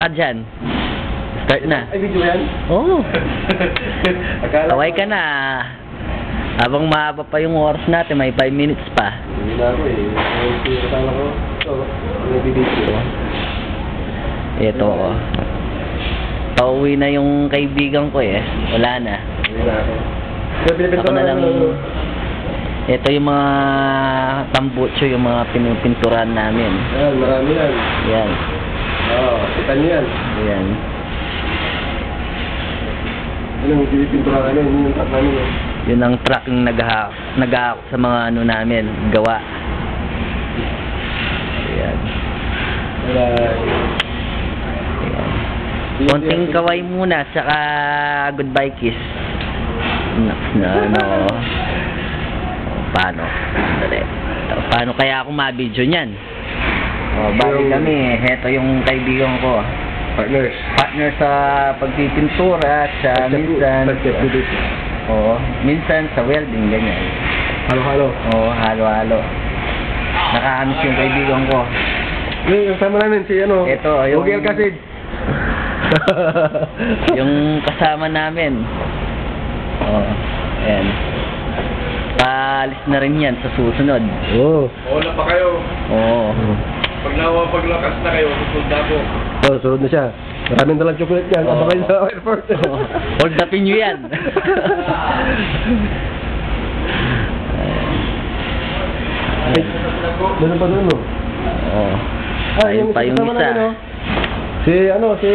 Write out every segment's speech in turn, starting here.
ka dyan. Start na. Ay, video yan? Oo. Akala Kaway ka na. Habang mahaba pa yung oras natin, may 5 minutes pa. Hindi na ako eh. Akala ko. Ito, nag-video. Ito, oh. Pauwi na yung kaibigan ko eh. Wala na. Hindi na ako. Ako na lang. Ito yung mga tambutso, yung mga pinupinturan namin. Yan, marami yan. Yan. Oo, kita niyo yan. Yan. Anong pinipintura ka yun? Yun yung truck namin eh. Yun ang truck yung nag-ahak sa mga ano namin, gawa. Yan. Ayan. Yan. Konting kaway muna, saka goodbye kiss. Na ano. Paano? Dali. Paano kaya ako mabidyo niyan? Oh, bali kami. Heto yung kaibigan ko. Partners. Partner sa pagpipintura, sa minsan. Oo, minsan sa welding, ganyan. Halo-halo. Oo, halo-halo. Nakaamis yung kaibigan ko. Yung kasama namin, si ano? Ito, yung... Ugel Kasid. Yung kasama namin. Oo, ayan. Paalis na rin yan sa susunod. Oo. Wala pa kayo. Oo. Paglakas na kayo, susunod na ako. Oh, sunod na siya. Maraming dalang chocolate yan. Aba kayo sa airport. Hold upin nyo yan. Doon pa doon, no? Oo. Ayun pa yung kasama isa. namin, no? Si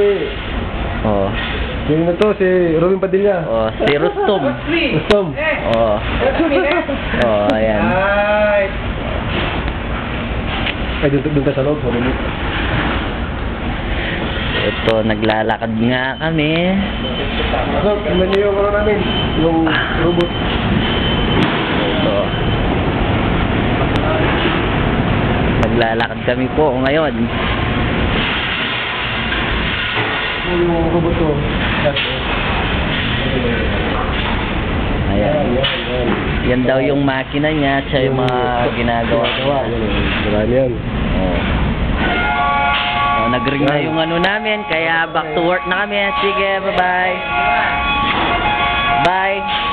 Oo. Sino to? Si Robin Padilla. Oo, si Rustom. Rustom. Oo. Oo, ayan. Ay, doon tayo sa loob. Ito, naglalakad nga kami. So, tingnan niyo yung ano namin. Yung robot. Ito. Naglalakad kami po ngayon. Yung robot to. Ayan. Yan daw yung makina niya, siya yung mga ginagawa. Marami yan. Oo. Oh, nag-ring na yung ano namin, kaya back to work na kami. Sige, bye-bye. Bye.